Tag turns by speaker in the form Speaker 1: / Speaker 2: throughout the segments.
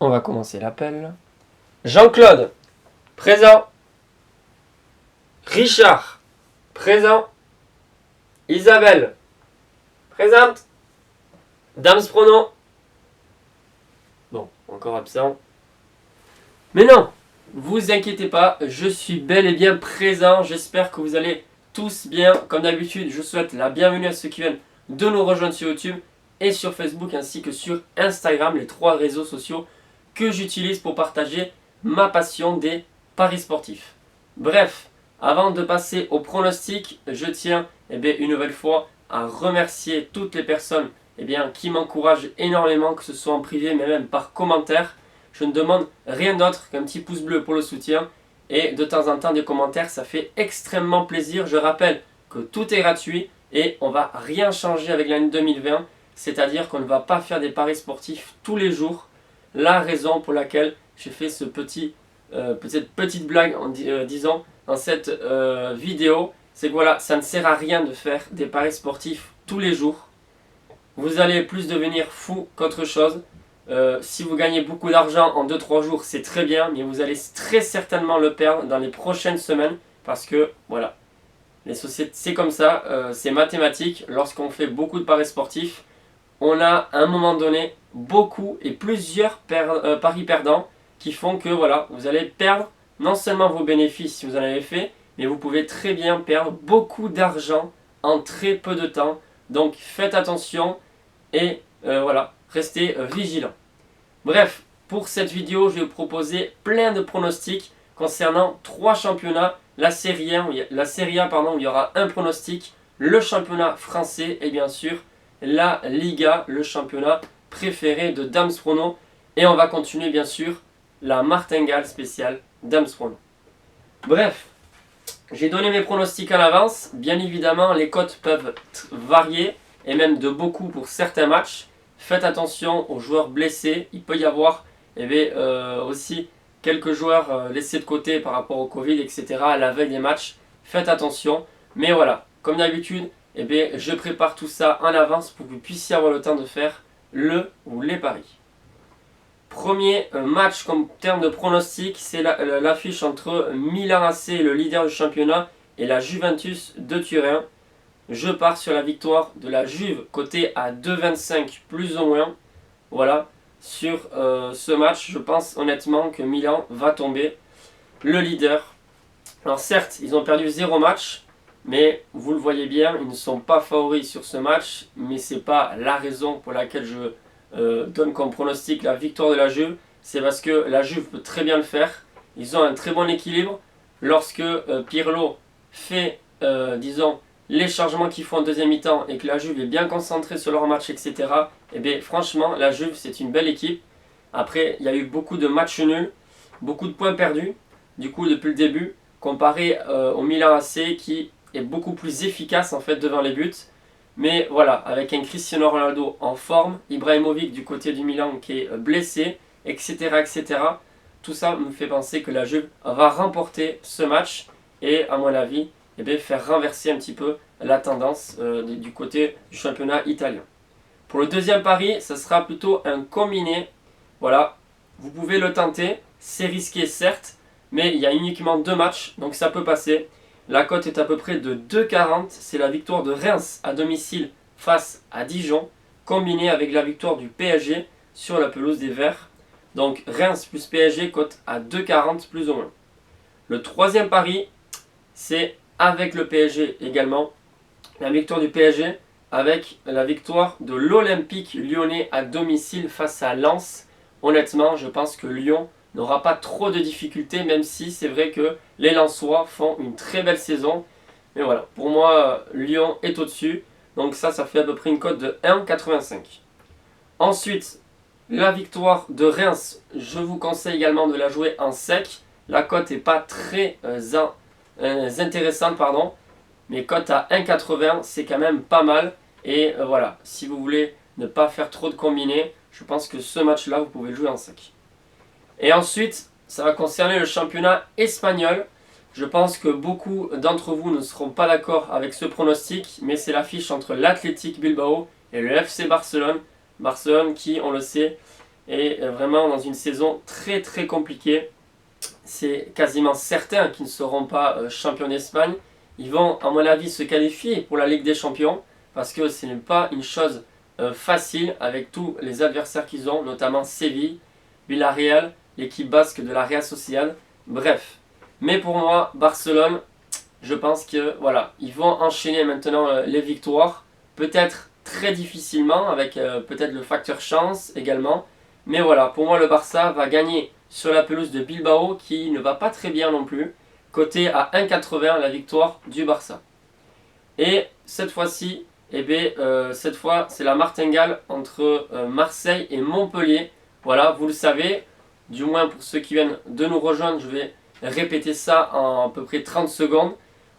Speaker 1: On va commencer l'appel. Jean-Claude, présent. Richard, présent. Isabelle, présente. Dams pronom. Bon, encore absent. Mais non, vous inquiétez pas, je suis bel et bien présent. J'espère que vous allez tous bien. Comme d'habitude, je souhaite la bienvenue à ceux qui viennent de nous rejoindre sur YouTube et sur Facebook ainsi que sur Instagram, les 3 réseaux sociaux que j'utilise pour partager ma passion des paris sportifs. Bref, avant de passer au pronostic, je tiens une nouvelle fois à remercier toutes les personnes qui m'encouragent énormément, que ce soit en privé mais même par commentaire. Je ne demande rien d'autre qu'un petit pouce bleu pour le soutien et de temps en temps des commentaires, ça fait extrêmement plaisir. Je rappelle que tout est gratuit et on ne va rien changer avec l'année 2020, c'est-à-dire qu'on ne va pas faire des paris sportifs tous les jours. La raison pour laquelle j'ai fait cette petite blague en disant dans cette vidéo, c'est que voilà, ça ne sert à rien de faire des paris sportifs tous les jours. Vous allez plus devenir fou qu'autre chose. Si vous gagnez beaucoup d'argent en 2-3 jours, c'est très bien, mais vous allez très certainement le perdre dans les prochaines semaines parce que voilà, les sociétés, c'est comme ça, c'est mathématique. Lorsqu'on fait beaucoup de paris sportifs, on a à un moment donné beaucoup et plusieurs paris perdants qui font que voilà, vous allez perdre non seulement vos bénéfices si vous en avez fait, mais vous pouvez très bien perdre beaucoup d'argent en très peu de temps. Donc faites attention et voilà, restez vigilants. Bref, pour cette vidéo, je vais vous proposer plein de pronostics concernant 3 championnats. La Serie A, où il y aura un pronostic, le championnat français et bien sûr la Liga, le championnat préféré de Dams Prono. Et on va continuer bien sûr la martingale spéciale Dams Prono. Bref, j'ai donné mes pronostics à l'avance. Bien évidemment, les cotes peuvent varier et même de beaucoup pour certains matchs. Faites attention aux joueurs blessés. Il peut y avoir aussi quelques joueurs laissés de côté par rapport au Covid, etc. à la veille des matchs. Faites attention. Mais voilà, comme d'habitude, je prépare tout ça en avance pour que vous puissiez avoir le temps de faire le ou les paris. Premier match comme terme de pronostic, c'est l'affiche entre Milan AC, le leader du championnat, et la Juventus de Turin. Je pars sur la victoire de la Juve, côté à 2,25 plus ou moins. Voilà, sur ce match, je pense honnêtement que Milan va tomber le leader. Alors certes, ils ont perdu 0 match, mais vous le voyez bien, ils ne sont pas favoris sur ce match, mais ce n'est pas la raison pour laquelle je donne comme pronostic la victoire de la Juve. C'est parce que la Juve peut très bien le faire. Ils ont un très bon équilibre. Lorsque Pirlo fait, les changements qu'ils font en deuxième mi-temps et que la Juve est bien concentrée sur leur match, etc. Franchement, la Juve, c'est une belle équipe. Après, il y a eu beaucoup de matchs nuls, beaucoup de points perdus, du coup, depuis le début, comparé au Milan AC qui est beaucoup plus efficace en fait devant les buts. Mais voilà, avec un Cristiano Ronaldo en forme, Ibrahimovic du côté du Milan qui est blessé, etc., etc. Tout ça me fait penser que la Juve va remporter ce match et, à mon avis, faire renverser un petit peu la tendance du côté du championnat italien. Pour le deuxième pari, ce sera plutôt un combiné. Voilà, vous pouvez le tenter, c'est risqué certes, mais il y a uniquement 2 matchs, donc ça peut passer. La cote est à peu près de 2,40. C'est la victoire de Reims à domicile face à Dijon, combinée avec la victoire du PSG sur la pelouse des Verts. Donc Reims plus PSG, cote à 2,40 plus ou moins. Le troisième pari, c'est avec le PSG également. La victoire du PSG avec la victoire de l'Olympique lyonnais à domicile face à Lens. Honnêtement, je pense que Lyon n'aura pas trop de difficultés, même si c'est vrai que les Lensois font une très belle saison. Mais voilà, pour moi, Lyon est au-dessus. Donc ça fait à peu près une cote de 1,85. Ensuite, la victoire de Reims, je vous conseille également de la jouer en sec. La cote n'est pas très intéressante, mais cote à 1,80, c'est quand même pas mal. Et voilà, si vous voulez ne pas faire trop de combinés, je pense que ce match-là, vous pouvez le jouer en sec. Et ensuite, ça va concerner le championnat espagnol. Je pense que beaucoup d'entre vous ne seront pas d'accord avec ce pronostic, mais c'est l'affiche entre l'Athletic Bilbao et le FC Barcelone. Barcelone qui, on le sait, est vraiment dans une saison très très compliquée. C'est quasiment certain qu'ils ne seront pas champions d'Espagne. Ils vont, à mon avis, se qualifier pour la Ligue des Champions parce que ce n'est pas une chose facile avec tous les adversaires qu'ils ont, notamment Séville, Villarreal, l'équipe basque de la Real Sociedad. Bref. Mais pour moi, Barcelone, je pense que voilà, ils vont enchaîner maintenant les victoires. Peut-être très difficilement, avec peut-être le facteur chance également. Mais voilà, pour moi, le Barça va gagner sur la pelouse de Bilbao qui ne va pas très bien non plus. Coté à 1,80 la victoire du Barça. Et cette fois-ci, cette fois, c'est la martingale entre Marseille et Montpellier. Voilà, vous le savez, du moins pour ceux qui viennent de nous rejoindre, je vais répéter ça en à peu près 30 secondes.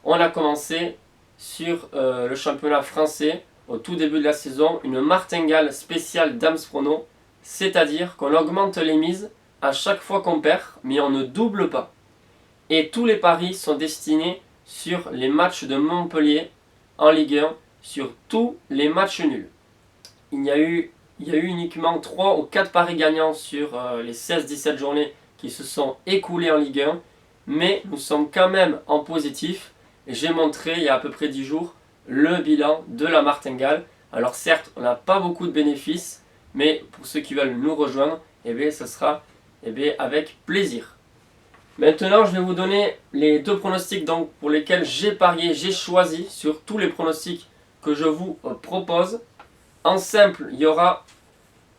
Speaker 1: On a commencé sur le championnat français au tout début de la saison, une martingale spéciale Dams Prono, c'est-à-dire qu'on augmente les mises à chaque fois qu'on perd, mais on ne double pas. Et tous les paris sont destinés sur les matchs de Montpellier en Ligue 1, sur tous les matchs nuls. Il y a eu uniquement 3 ou 4 paris gagnants sur les 16-17 journées qui se sont écoulées en Ligue 1, mais nous sommes quand même en positif. J'ai montré il y a à peu près 10 jours le bilan de la martingale. Alors certes, on n'a pas beaucoup de bénéfices, mais pour ceux qui veulent nous rejoindre, ce sera avec plaisir. Maintenant, je vais vous donner les deux pronostics donc, pour lesquels j'ai parié, j'ai choisi sur tous les pronostics que je vous propose. En simple, il y aura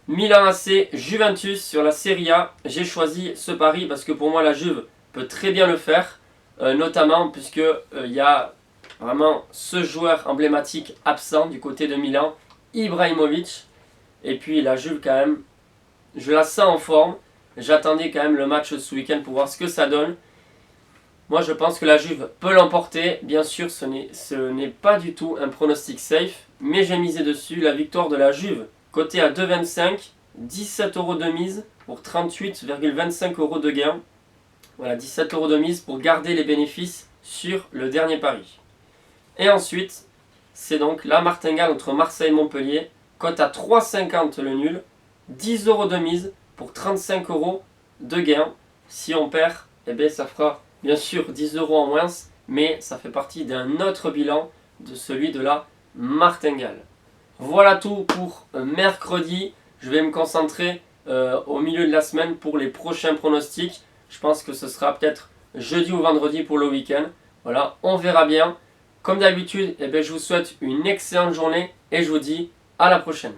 Speaker 1: Milan AC, Juventus sur la Serie A. J'ai choisi ce pari parce que pour moi, la Juve peut très bien le faire, notamment puisque il y a vraiment ce joueur emblématique absent du côté de Milan, Ibrahimovic. Et puis la Juve quand même, je la sens en forme. J'attendais quand même le match ce week-end pour voir ce que ça donne. Moi je pense que la Juve peut l'emporter. Bien sûr ce n'est pas du tout un pronostic safe, mais j'ai misé dessus. La victoire de la Juve, coté à 2,25, 17 € de mise pour 38,25 € de gain. Voilà, 17 € de mise pour garder les bénéfices sur le dernier pari. Et ensuite, c'est donc la martingale entre Marseille et Montpellier, cote à 3,50 le nul, 10 € de mise pour 35 € de gain. Si on perd, ça fera bien sûr 10 € en moins, mais ça fait partie d'un autre bilan de celui de la martingale. Voilà tout pour mercredi. Je vais me concentrer au milieu de la semaine pour les prochains pronostics. Je pense que ce sera peut-être jeudi ou vendredi pour le week-end. Voilà, on verra bien. Comme d'habitude, je vous souhaite une excellente journée et je vous dis à la prochaine.